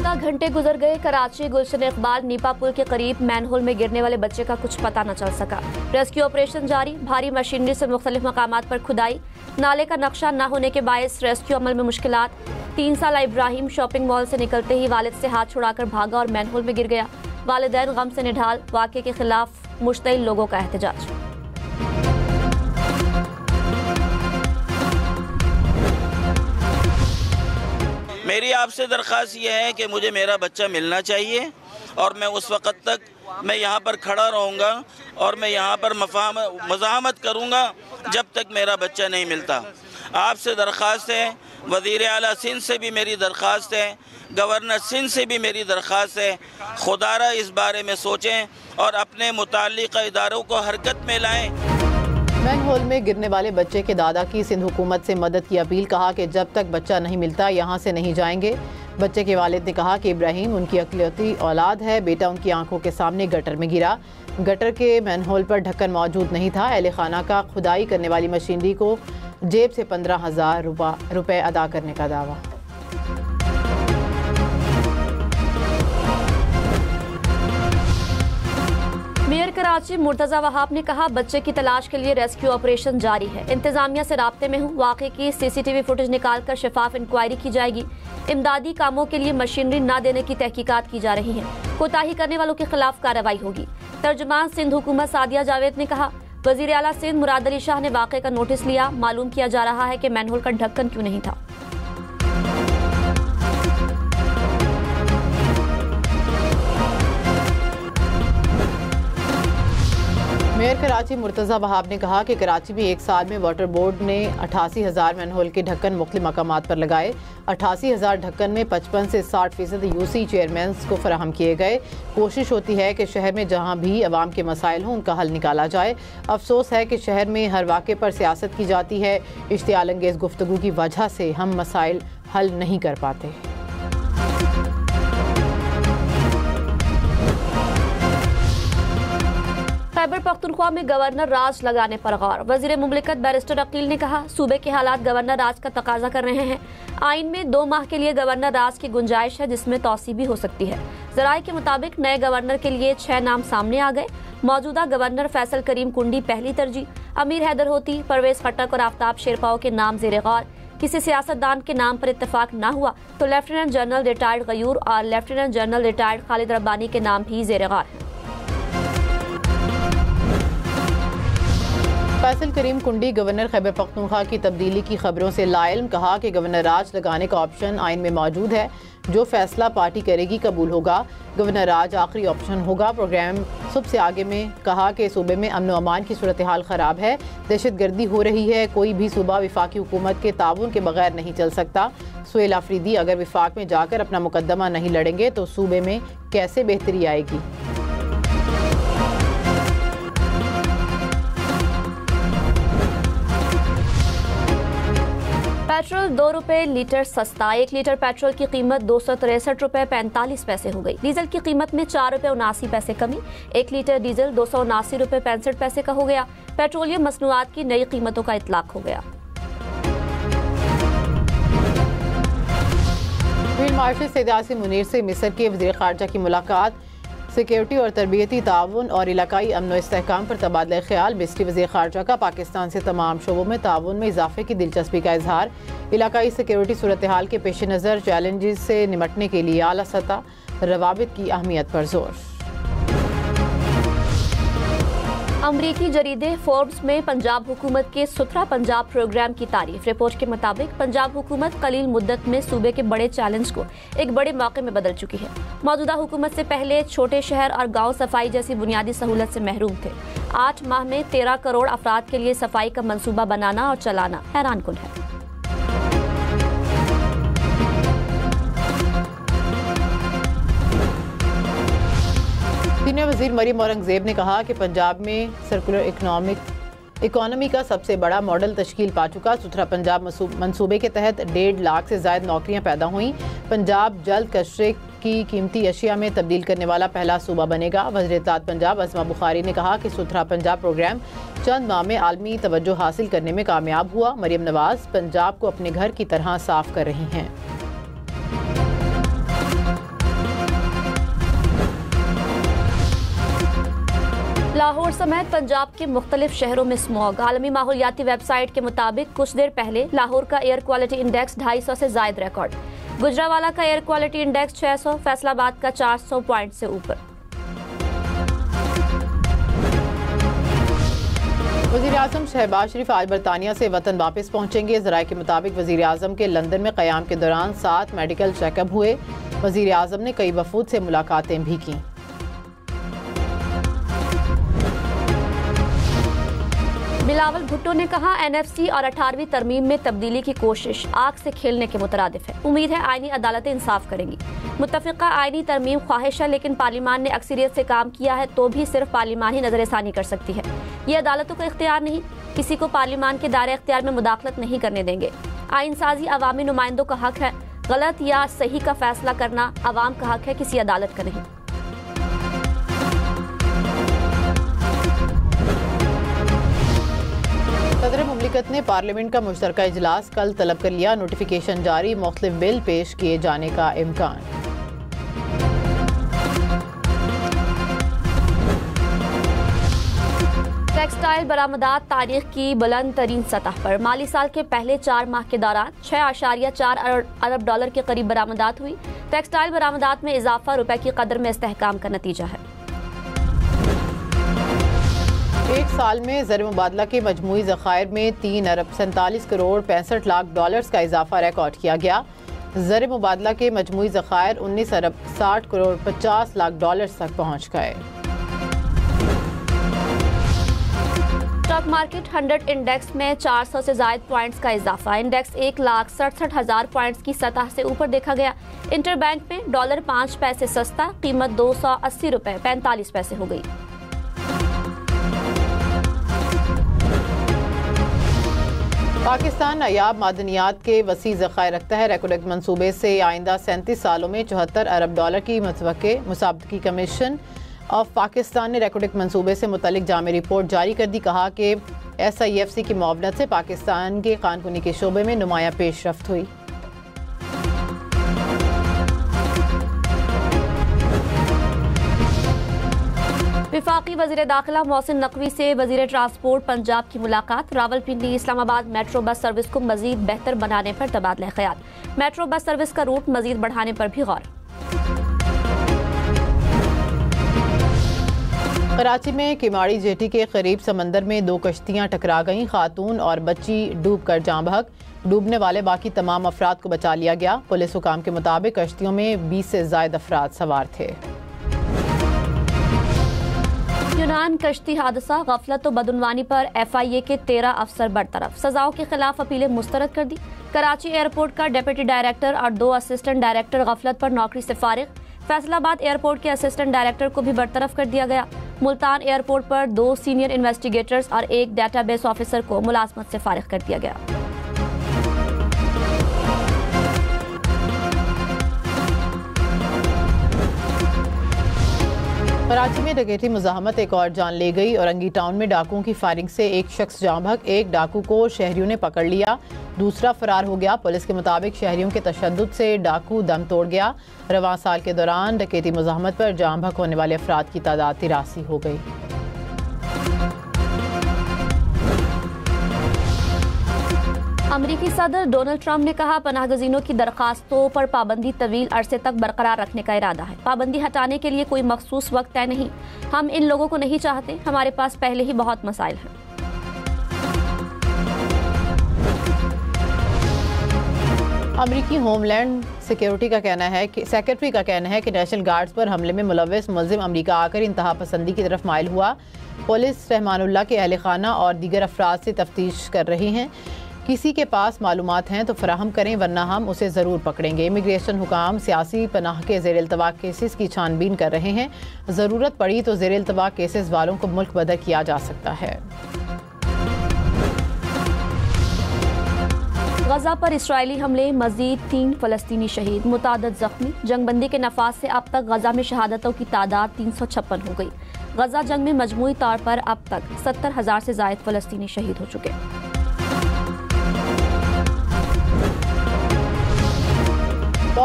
14 घंटे गुजर गए। कराची गुलशन इकबाल नीपा पुल के करीब मैनहोल में गिरने वाले बच्चे का कुछ पता न चल सका। रेस्क्यू ऑपरेशन जारी। भारी मशीनरी से मुख्तलिफ मकामात पर खुदाई। नाले का नक्शा न होने के बायस रेस्क्यू अमल में मुश्किलात। 3 साल इब्राहिम शॉपिंग मॉल से निकलते ही वालिद से हाथ छुड़ाकर भागा और मैनहोल में गिर गया। वालिदैन गम से निढाल। वाक़े के खिलाफ मुश्तइल लोगों का एहतजाज। मेरी आपसे दरख्वास्त ये है कि मुझे मेरा बच्चा मिलना चाहिए और मैं उस वक़्त तक मैं यहाँ पर खड़ा रहूँगा और मैं यहाँ पर मज़ाहमत करूँगा जब तक मेरा बच्चा नहीं मिलता। आपसे दरख्वास्त है, वज़ीर आला सिंध से भी मेरी दरख्वास्त है, गवर्नर सिंध से भी मेरी दरख्वास्त है, खुदारा इस बारे में सोचें और अपने मुताल्लिक़ इदारों को हरकत में लाएँ। मैनहोल में गिरने वाले बच्चे के दादा की सिंध हुकूमत से मदद की अपील। कहा कि जब तक बच्चा नहीं मिलता यहाँ से नहीं जाएंगे। बच्चे के वालिद ने कहा कि इब्राहिम उनकी अक़लियती औलाद है। बेटा उनकी आंखों के सामने गटर में गिरा। गटर के मैनहोल पर ढक्कन मौजूद नहीं था। अहले खाना का खुदाई करने वाली मशीनरी को जेब से 15,000 रुपये अदा करने का दावा। मेयर कराची मुर्तज़ा वहाब ने कहा, बच्चे की तलाश के लिए रेस्क्यू ऑपरेशन जारी है। इंतजामिया से राब्ते में हूँ। वाक़े की CCTV फुटेज निकालकर शफाफ इंक्वायरी की जाएगी। इमदादी कामों के लिए मशीनरी न देने की तहकीकात की जा रही है। कोताही करने वालों के खिलाफ कार्रवाई होगी। तर्जुमान सिंध हुकूमत सादिया जावेद ने कहा, वज़ीर आला सिंध मुराद अली शाह ने वाक़े का नोटिस लिया। मालूम किया जा रहा है कि मैनहोल का ढक्कन क्यों नहीं था। मेयर कराची मुर्तज़ा वहाब ने कहा कि कराची में एक साल में वाटर बोर्ड ने 88,000 मैनहोल के ढक्कन मुख्तलिफ मकामात पर लगाए। 88,000 ढक्कन में 55 से 60% UC चेयरमैन्स को फराहम किए गए। कोशिश होती है कि शहर में जहाँ भी अवाम के मसाइल हों उनका हल निकाला जाए। अफसोस है कि शहर में हर वाक़े पर सियासत की जाती है। इश्तियाल अंगेज़ गुफ्तगू की वजह से हम मसाइल हल नहीं कर पाते। खैबर पख्तूनख्वा में गवर्नर राज लगाने पर गौर। वज़ीर मुमलिकत बैरिस्टर अकील ने कहा, सूबे के हालात गवर्नर राज का तकाजा कर रहे हैं। आइन में 2 माह के लिए गवर्नर राज की गुंजाइश है, जिसमें तौसी भी हो सकती है। ज़राए के मुताबिक नए गवर्नर के लिए 6 नाम सामने आ गए। मौजूदा गवर्नर फैसल करीम कुंडी पहली तरजीह। अमीर हैदर होती, परवेज खट्टक और आफ्ताब शेरपाओ के नाम ज़ेरे गौर। किसी सियासतदान के नाम पर इत्तेफाक न हुआ तो लेफ्टिनेंट जनरल रिटायर्ड गयूर और lieutenant general retired Khalid Rabbani के नाम भी ज़ेरे गौर हैं। फैसल करीम कुंडी गवर्नर खैबर पख्तूनख्वा की तब्दीली की खबरों से लाइल्म। कहा कि गवर्नर राज लगाने का ऑप्शन आइन में मौजूद है। जो फैसला पार्टी करेगी कबूल होगा। गवर्नर राज आखिरी ऑप्शन होगा। प्रोग्राम सुबह से आगे में कहा कि सूबे में अमन व अमान की सूरत हाल ख़राब है। दहशतगर्दी हो रही है। कोई भी सूबा विफाकी हुकूमत के ताउन के बगैर नहीं चल सकता। सुहेल आफरीदी अगर विफाक में जाकर अपना मुकदमा नहीं लड़ेंगे तो सूबे में कैसे बेहतरी आएगी। पेट्रोल 2 रुपए लीटर सस्ता। 1 लीटर पेट्रोल की कीमत 263 रुपए 45 पैसे हो गई। डीजल की कीमत में 4 रुपए 79 पैसे कमी। 1 लीटर डीजल 279 रुपए 65 पैसे का हो गया। पेट्रोलियम मसनूआत की नई कीमतों का इतलाक हो गया। फील्ड मार्शल सैयद आसिम मुनीर से मिस्र के वज़ीर ख़ारजा की मुलाकात। सिक्योरिटी और तरबियती ताउन और इलाकाई अमन व इस्तेहकाम पर तबादला ख्याल। मिस्री वज़ीर ख़ारजा का पाकिस्तान से तमाम शोबों में ताउन में इजाफे की दिलचस्पी का इजहार। इलाकाई सिक्योरिटी सूरत हाल के पेश नज़र चैलेंजेस से निमटने के लिए आला सतह रवाबित की अहमियत पर जोर। अमरीकी जरीदे फोर्ब्स में पंजाब हुकूमत के सुथरा पंजाब प्रोग्राम की तारीफ। रिपोर्ट के मुताबिक पंजाब हुकूमत कलील मुद्दत में सूबे के बड़े चैलेंज को एक बड़े मौके में बदल चुकी है। मौजूदा हुकूमत से पहले छोटे शहर और गांव सफाई जैसी बुनियादी सहूलत से महरूम थे। 8 माह में 13 करोड़ अफराद के लिए सफाई का मंसूबा बनाना और चलाना हैरान कुन है। सीनियर वज़ीर मरीम औरंगज़ेब ने कहा कि पंजाब में सर्कुलर इकोनॉमी का सबसे बड़ा मॉडल तश्कील पा चुका। सुथरा पंजाब मंसूबे के तहत 1.5 लाख से ज़ायद नौकरियां पैदा हुई। पंजाब जल्द कचरे की कीमती अशिया में तब्दील करने वाला पहला सूबा बनेगा। वज़ीर-ए-इत्तेहाद पंजाब अज़मा बुखारी ने कहा कि सुथरा पंजाब प्रोग्राम चंद माह में आलमी तवज्जो हासिल करने में कामयाब हुआ। मरियम नवाज पंजाब को अपने घर की तरह साफ कर रही हैं। लाहौर समेत पंजाब के मुख्तलिफ शहरों में स्मॉग। आलमी माहौलियाती वेबसाइट के मुताबिक कुछ देर पहले लाहौर का एयर क्वालिटी इंडेक्स 250 से जायद रिकॉर्ड। गुजरावाला का एयर क्वालिटी इंडेक्स 600, फैसलाबाद का 400 पॉइंट से ऊपर। वज़ीर-ए-आज़म शहबाज शरीफ आज बरतानिया से वतन वापस पहुंचेंगे। ज़राए के मुताबिक वज़ीर-ए-आज़म के लंदन में क़याम के दौरान 7 मेडिकल चेकअप हुए। वज़ीर-ए-आज़म ने कई वफूद से मुलाकातें भी की। बिलावल भुट्टो ने कहा, NFC और 18वीं तरमीम में तब्दीली की कोशिश आग से खेलने के मुतरादिफ है। उम्मीद है आईनी अदालतें इंसाफ करेंगी। मुत्तफ़िक़ा आईनी तरमीम ख्वाहिश है, लेकिन पार्लिमान ने अक्सरियत से काम किया है तो भी सिर्फ पार्लिमान ही नजरसानी कर सकती है। ये अदालतों का इख्तियार नहीं। किसी को पार्लिमान के दायरे इख्तियार में मुदाखलत नहीं करने देंगे। आइन साजी अवामी नुमाइंदों का हक है। गलत या सही का फैसला करना अवाम का हक है, किसी अदालत का नहीं। सदर मुमलिकत ने पार्लियामेंट का मुश्तरका इजलास कल तलब कर लिया। नोटिफिकेशन जारी, मुख्तलिफ बिल पेश किए जाने का इम्कान। टेक्सटाइल बरामदात तारीख की बुलंद तरीन सतह पर। माली साल के पहले 4 माह के दौरान 6.4 अरब डॉलर के करीब बरामदात हुई। टेक्सटाइल बरामदात में इजाफा रुपए की कदर में इस्तेहकाम का नतीजा है। एक साल में ज़र मुबादला के मजमूई ज़खायर में 3 अरब 47 करोड़ 65 लाख डॉलर्स का इजाफा रिकॉर्ड किया गया। ज़र मुबादला के मजमूई ज़खायर 19 अरब 60 करोड़ 50 लाख डॉलर्स तक पहुँच गए। स्टॉक मार्केट 100 इंडेक्स में 400 से जायद पॉइंट्स का इजाफा। इंडेक्स 1,67,000 पॉइंट्स की सतह से ऊपर देखा गया। इंटरबैंक में डॉलर 5 पैसे सस्ता, कीमत 280 रुपए 45 पैसे हो गई। पाकिस्तान नायाब मादनियात के वसी ज़खायर रखता है। रेकोडेक मंसूबे से आइंदा 37 सालों में 74 अरब डॉलर की मुतवक्के। मुसाबकी कमीशन ऑफ पाकिस्तान ने रेकोडेक मंसूबे से मुतल्लिक जामी रिपोर्ट जारी कर दी। कहा कि SIFC की मुआवनत से पाकिस्तान के कानूनी के शोबे में नुमाया पेशरफ्त हुई। विफाकी वज़ीर दाखिला मोहसिन नकवी से वज़ीर ट्रांसपोर्ट पंजाब की मुलाकात। Rawalpindi Islamabad metro bus service को मजीद बेहतर बनाने पर तबादला ख्याल। मेट्रो बस सर्विस का रूट मजीद बढ़ाने पर भी गौर। कराची में किमाड़ी जेटी के करीब समंदर में 2 कश्तियां टकरा गईं। खातून और बच्ची डूब कर जाँ बहक। डूबने वाले बाकी तमाम अफराद को बचा लिया गया। पुलिस हुकाम के मुताबिक कश्तियों में 20 से ज्यादा अफराद सवार थे। यूनान कश्ती हादसा, गफलत व बदउनवानी पर FIA के 13 अफसर बरतरफ। सजाओं के खिलाफ अपीलें मुस्तरद कर दी। कराची एयरपोर्ट का डिप्टी डायरेक्टर और 2 असिस्टेंट डायरेक्टर गफलत पर नौकरी से फारिग। फैसलाबाद एयरपोर्ट के असिस्टेंट डायरेक्टर को भी बरतरफ कर दिया गया। मुल्तान एयरपोर्ट पर 2 सीनियर इन्वेस्टिगेटर्स और 1 डेटाबेस ऑफिसर को मुलाजमत से फारिग कर दिया गया। कराची में डकैती मुज़ाहमत एक और जान ले गई। औरंगी टाउन में डाकुओं की फायरिंग से एक शख्स जाँ बहक। एक डाकू को शहरियों ने पकड़ लिया, दूसरा फरार हो गया। पुलिस के मुताबिक शहरियों के तशद्दुद से डाकू दम तोड़ गया। रवां साल के दौरान डकैती मुज़ाहमत पर जाँ बहक होने वाले अफराद की तादाद 83 हो गई। अमरीकी सदर डोनाल्ड ट्रंप ने कहा, पनाहगज़ीनों की दरखास्तों पर पाबंदी तवील अरसे तक बरकरार रखने का इरादा है। पाबंदी हटाने के लिए कोई मखसूस वक्त तय नहीं। हम इन लोगों को नहीं चाहते। हमारे पास पहले ही बहुत मसाइल हैं। अमरीकी होमलैंड सिक्योरिटी का कहना है कि सेक्रेटरी का कहना है कि नेशनल गार्ड्स पर हमले में मुलव्वस मुल्जिम अमरीका आकर इंतहा पसंदी की तरफ माइल हुआ। पुलिस रहमानुल्लाह के अहल खाना और दीगर अफराद से तफ्तीश कर रही हैं। किसी के पास मालूमात हैं तो फराहम करें, वरना हम उसे ज़रूर पकड़ेंगे। इमिग्रेशन हुकाम सियासी पनाह के ज़ेर इल्तवा केसेस की छानबीन कर रहे हैं। ज़रूरत पड़ी तो ज़ेर इल्तवा केसेस वालों को मुल्क बदर किया जा सकता है। गजा पर इसराइली हमले, मजीद 3 फ़लस्तीनी शहीद, मुतादद जख्मी। जंगबंदी के नफाज से अब तक गजा में शहादतों की तादाद 356 हो गई। गजा जंग में मजमूई तौर पर अब तक 70,000 से जायद फ़लस्तीनी शहीद हो चुके।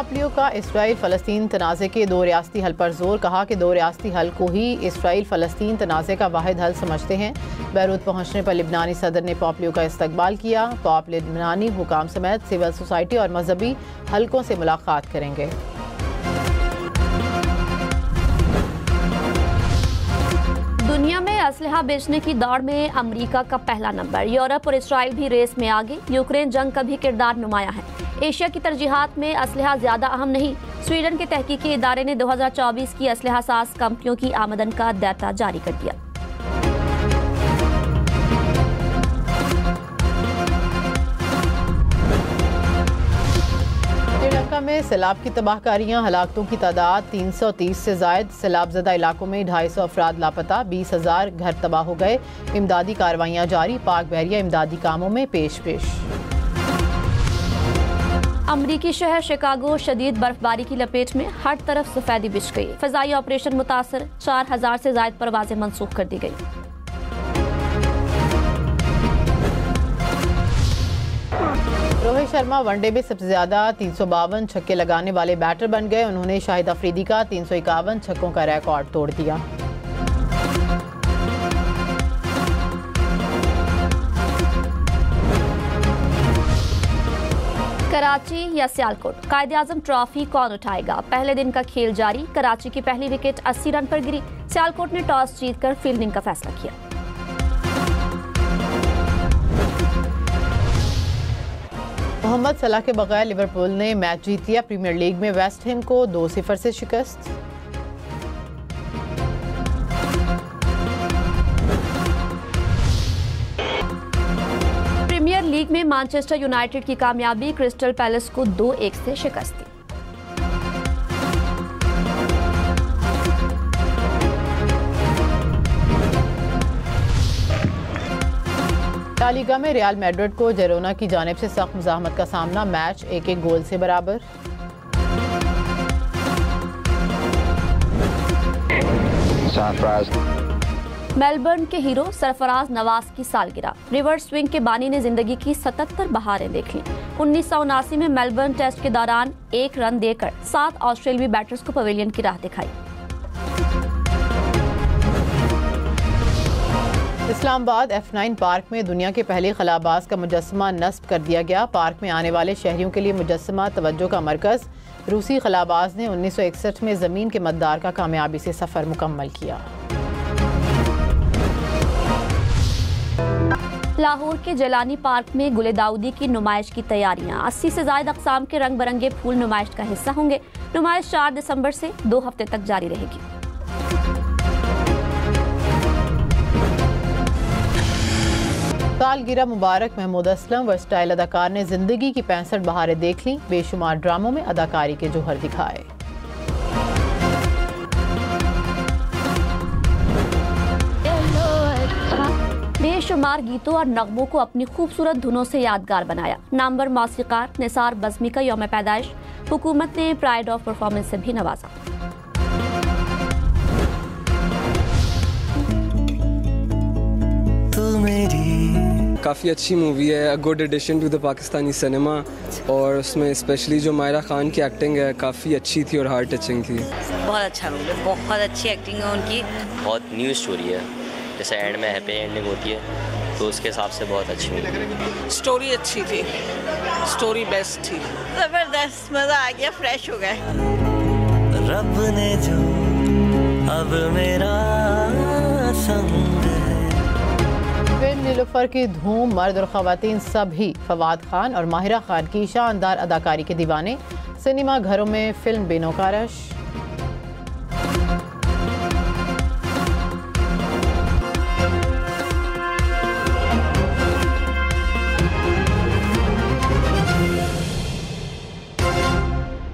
पॉम्पियो का इसराइल फ़लस्तीन तनाज़े के दो रियासती हल पर जोर, कहा कि दो रियासती हल को ही इसराइल फ़लस्तीन तनाज़े का वाहिद हल समझते हैं। बैरूत पहुंचने पर लिबनानी सदर ने पॉम्पियो का इस्तकबाल किया। पॉप लिबनानी हुकाम समेत सिविल सोसाइटी और मजहबी हलकों से मुलाकात करेंगे। दुनिया में असलहा बेचने की दौड़ में अमेरिका का पहला नंबर, यूरोप और इसराइल भी रेस में आगे। यूक्रेन जंग का भी किरदार नुमाया है। एशिया की तरजीहात में असलहा ज्यादा अहम नहीं। स्वीडन के तहकीकी इदारे ने 2024 की असलहा साज कंपनियों की आमदन का डाटा जारी कर दिया। श्रीलंका में सैलाब की तबाहकारियां, हलाकतों की तादाद 330 से जायद। सैलाबजदा इलाकों में 250 अफराद लापता, 20,000 घर तबाह हो गए। इमदादी कार्रवाइयां जारी, पाक बहरिया इमदादी कामों में पेश। अमरीकी शहर शिकागो शदीद बर्फबारी की लपेट में, हर तरफ सफेदी बिछ गई। फजाई ऑपरेशन मुतासर, 4000 से जायद परवाजें मंसूख कर दी गई। रोहित शर्मा वनडे में सबसे ज्यादा 352 छक्के लगाने वाले बैटर बन गए। उन्होंने शाहिद अफरीदी का 351 छक्कों का रिकॉर्ड तोड़ दिया। कराची या सियालकोट, कायद-ए-आज़म ट्रॉफी कौन उठाएगा? पहले दिन का खेल जारी। कराची की पहली विकेट 80 रन पर गिरी। सियालकोट ने टॉस जीतकर फील्डिंग का फैसला किया। मोहम्मद सलाह के बगैर लिवरपूल ने मैच जीत लिया। प्रीमियर लीग में वेस्ट हैम को 2-0 से शिकस्त। प्रीमियर लीग में मैनचेस्टर यूनाइटेड की कामयाबी, क्रिस्टल पैलेस को 2-1 से शिकस्त दी। ला लीगा में रियल मैड्रिड को जिरोना की जानिब से सख्त मुज़ाहमत का सामना। मैच 1-1 गोल से बराबर। मेलबर्न के हीरो सरफराज नवाज की सालगिरह। रिवर्स स्विंग के बानी ने जिंदगी की 77 बहारें देख लीं। 1979 में मेलबर्न टेस्ट के दौरान 1 रन देकर 7 ऑस्ट्रेलियाई बैटर्स को पवेलियन की राह दिखाई। इस्लामाबाद F9 पार्क में दुनिया के पहले खलाबाज का मुजस्समा नस्ब कर दिया गया। पार्क में आने वाले शहरियों के लिए मुजस्समा तवज्जो का मरकज। रूसी खलाबाज ने 1961 में ज़मीन के मद्दार का कामयाबी से सफ़र मुकम्मल किया। लाहौर के जलानी पार्क में गुले दाऊदी की नुमाइश की तैयारियां। 80 से ज्यादा अक़साम के रंग बिरंगे फूल नुमाइश का हिस्सा होंगे। नुमाइश 4 दिसंबर से 2 हफ्ते तक जारी रहेगी। सालगिरह मुबारक। महमूद असलम वर्सटाइल अदाकार ने जिंदगी की 65 बहारें देख लीं। बेशुमार ड्रामों में अदाकारी के जौहर दिखाए। बेशुमार गीतों और नगमों को अपनी खूबसूरत धुनों से यादगार बनाया। नामवर मौसीकार निसार बज़मी का यौम पैदाइश। हुकूमत ने प्राइड ऑफ परफॉर्मेंस से भी नवाजा। काफ़ी अच्छी मूवी है, a good addition to the Pakistani cinema. और उसमें स्पेशली जो मायरा खान की एक्टिंग है काफ़ी अच्छी थी और हार्ट टचिंग थी। बहुत अच्छा मूवी, बहुत अच्छी एक्टिंग है उनकी। बहुत न्यू स्टोरी है, जैसे एंड में हैप्पी एंडिंग होती है तो उसके हिसाब से बहुत अच्छी मूवी। स्टोरी अच्छी थी, स्टोरी बेस्ट थी, ज़बरदस्त, मज़ा आ गया, फ्रेश हो गए। रब ने जो अब मेरा संग है। फिल्म नीलोफर की धूम, मर्द और ख़वातीन सभी फवाद खान और माहिरा खान की शानदार अदाकारी के दीवाने। सिनेमा घरों में फिल्म बेनौकार रश।